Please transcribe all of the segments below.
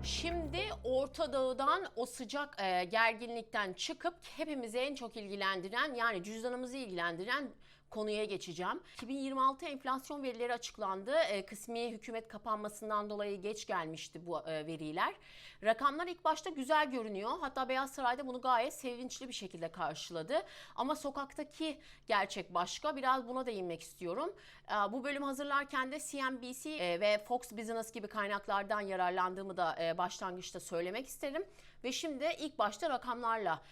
Şimdi Orta Doğu'dan o sıcak gerginlikten çıkıp hepimizi en çok ilgilendiren, yani cüzdanımızı ilgilendiren konuya geçeceğim. 2026 enflasyon verileri açıklandı. Kısmi hükümet kapanmasından dolayı geç gelmişti bu veriler. Rakamlar ilk başta güzel görünüyor. Hatta Beyaz Saray'da bunu gayet sevinçli bir şekilde karşıladı. Ama sokaktaki gerçek başka. Biraz buna değinmek istiyorum. Bu bölüm hazırlarken de CNBC ve Fox Business gibi kaynaklardan yararlandığımı da başlangıçta söylemek isterim. Ve şimdi ilk başta rakamlarla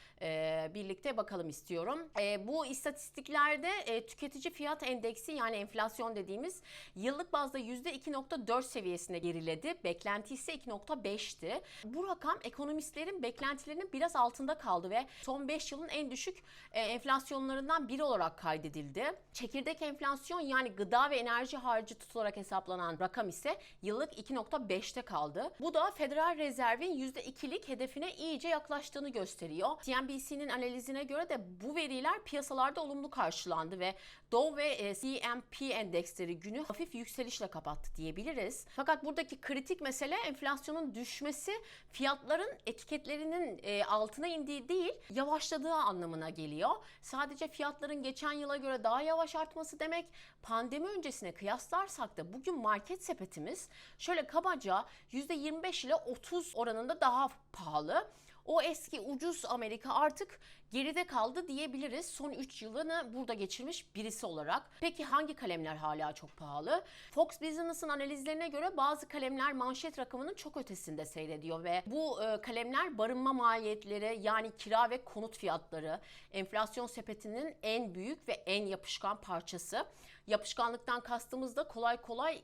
birlikte bakalım istiyorum. Bu istatistiklerde tüketici fiyat endeksi, yani enflasyon dediğimiz, yıllık bazda %2.4 seviyesine geriledi. Beklenti ise 2.5'ti. Bu rakam ekonomistlerin beklentilerinin biraz altında kaldı ve son 5 yılın en düşük enflasyonlarından biri olarak kaydedildi. Çekirdek enflasyon, yani gıda ve enerji harcı tutularak hesaplanan rakam ise yıllık 2.5'te kaldı. Bu da Federal Rezerv'in %2'lik hedefine iyice yaklaştığını gösteriyor. CNBC'nin analizine göre de bu veriler piyasalarda olumlu karşılandı ve Dow ve S&P endeksleri günü hafif yükselişle kapattı diyebiliriz. Fakat buradaki kritik mesele enflasyonun düşmesi fiyatların etiketlerinin altına indiği değil, yavaşladığı anlamına geliyor. Sadece fiyatların geçen yıla göre daha yavaş artması demek. Pandemi öncesine kıyaslarsak da bugün market sepetimiz şöyle kabaca %25 ile 30 oranında daha pahalı. O eski ucuz Amerika artık geride kaldı diyebiliriz, son 3 yılını burada geçirmiş birisi olarak. Peki hangi kalemler hala çok pahalı? Fox Business'ın analizlerine göre bazı kalemler manşet rakamının çok ötesinde seyrediyor ve bu kalemler barınma maliyetleri, yani kira ve konut fiyatları, enflasyon sepetinin en büyük ve en yapışkan parçası. Yapışkanlıktan kastımız da kolay kolay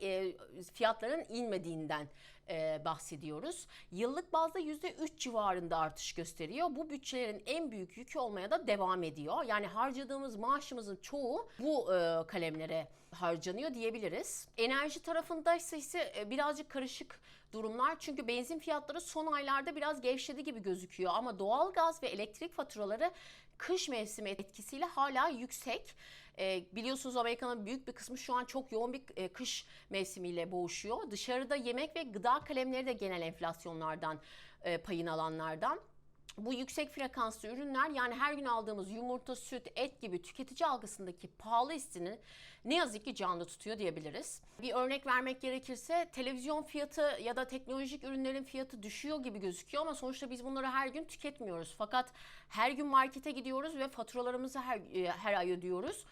fiyatların inmediğinden bahsediyoruz. Yıllık bazda %3 civarında artış gösteriyor. Bu bütçelerin en büyük yükü olmaya da devam ediyor. Yani harcadığımız maaşımızın çoğu bu kalemlere harcanıyor diyebiliriz. Enerji tarafında ise birazcık karışık durumlar. Çünkü benzin fiyatları son aylarda biraz gevşedi gibi gözüküyor. Ama doğalgaz ve elektrik faturaları kış mevsimi etkisiyle hala yüksek. Biliyorsunuz Amerika'nın büyük bir kısmı şu an çok yoğun bir kış mevsimiyle boğuşuyor. Dışarıda yemek ve gıda kalemleri de genel enflasyonlardan payını alanlardan. Bu yüksek frekanslı ürünler, yani her gün aldığımız yumurta, süt, et gibi tüketici algısındaki pahalı hissini ne yazık ki canlı tutuyor diyebiliriz. Bir örnek vermek gerekirse televizyon fiyatı ya da teknolojik ürünlerin fiyatı düşüyor gibi gözüküyor ama sonuçta biz bunları her gün tüketmiyoruz. Fakat her gün markete gidiyoruz ve faturalarımızı her ay ödüyoruz.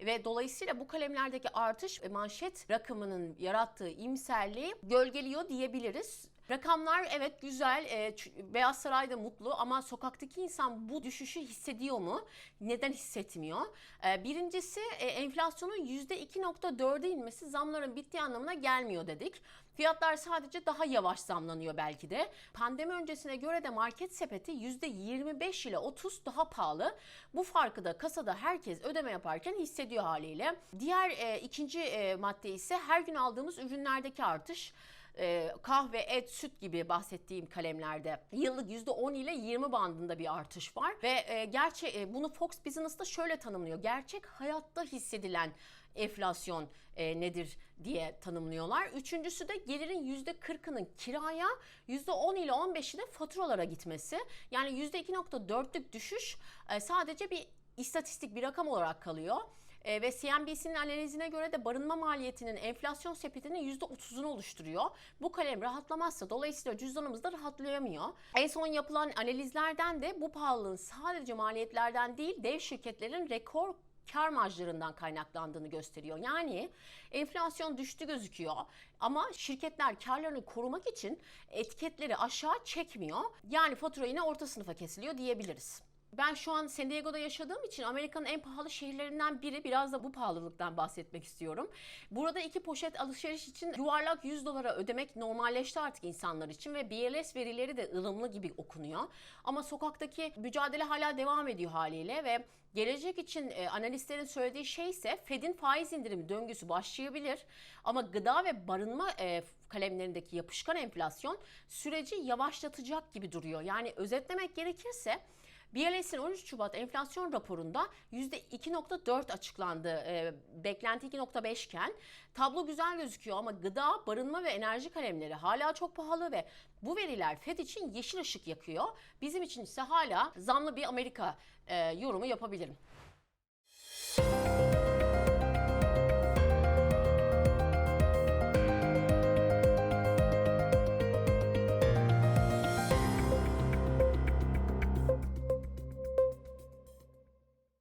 Ve dolayısıyla bu kalemlerdeki artış manşet rakamının yarattığı iyimserliği gölgeliyor diyebiliriz. Rakamlar evet güzel, Beyaz Saray da mutlu ama sokaktaki insan bu düşüşü hissediyor mu? Neden hissetmiyor? Birincisi enflasyonun %2.4'e inmesi zamların bittiği anlamına gelmiyor dedik. Fiyatlar sadece daha yavaş zamlanıyor belki de. Pandemi öncesine göre de market sepeti %25 ile 30 daha pahalı. Bu farkı da kasada herkes ödeme yaparken hissediyor haliyle. Diğer ikinci madde ise her gün aldığımız ürünlerdeki artış. Kahve, et, süt gibi bahsettiğim kalemlerde yıllık %10 ile 20 bandında bir artış var ve bunu Fox Business'ta şöyle tanımlıyor: gerçek hayatta hissedilen enflasyon nedir diye tanımlıyorlar. Üçüncüsü de gelirin %40'ının kiraya, %10 ile 15'i de faturalara gitmesi. Yani %2.4'lük düşüş sadece bir istatistik, bir rakam olarak kalıyor. Ve CNBC'nin analizine göre de barınma maliyetinin enflasyon sepetinin %30'unu oluşturuyor. Bu kalem rahatlamazsa dolayısıyla cüzdanımız da rahatlayamıyor. En son yapılan analizlerden de bu pahalılığın sadece maliyetlerden değil, dev şirketlerin rekor kar marjlarından kaynaklandığını gösteriyor. Yani enflasyon düştü gözüküyor ama şirketler karlarını korumak için etiketleri aşağı çekmiyor. Yani fatura yine orta sınıfa kesiliyor diyebiliriz. Ben şu an San Diego'da yaşadığım için Amerika'nın en pahalı şehirlerinden biri. Biraz da bu pahalılıktan bahsetmek istiyorum. Burada 2 poşet alışveriş için yuvarlak $100 ödemek normalleşti artık insanlar için ve BLS verileri de ılımlı gibi okunuyor. Ama sokaktaki mücadele hala devam ediyor haliyle ve gelecek için analistlerin söylediği şey ise Fed'in faiz indirimi döngüsü başlayabilir. Ama gıda ve barınma kalemlerindeki yapışkan enflasyon süreci yavaşlatacak gibi duruyor. Yani özetlemek gerekirse BLS'in 13 Şubat enflasyon raporunda %2.4 açıklandı. Beklenti 2.5 iken tablo güzel gözüküyor ama gıda, barınma ve enerji kalemleri hala çok pahalı ve bu veriler FED için yeşil ışık yakıyor. Bizim için ise hala zamlı bir Amerika yorumu yapabilirim.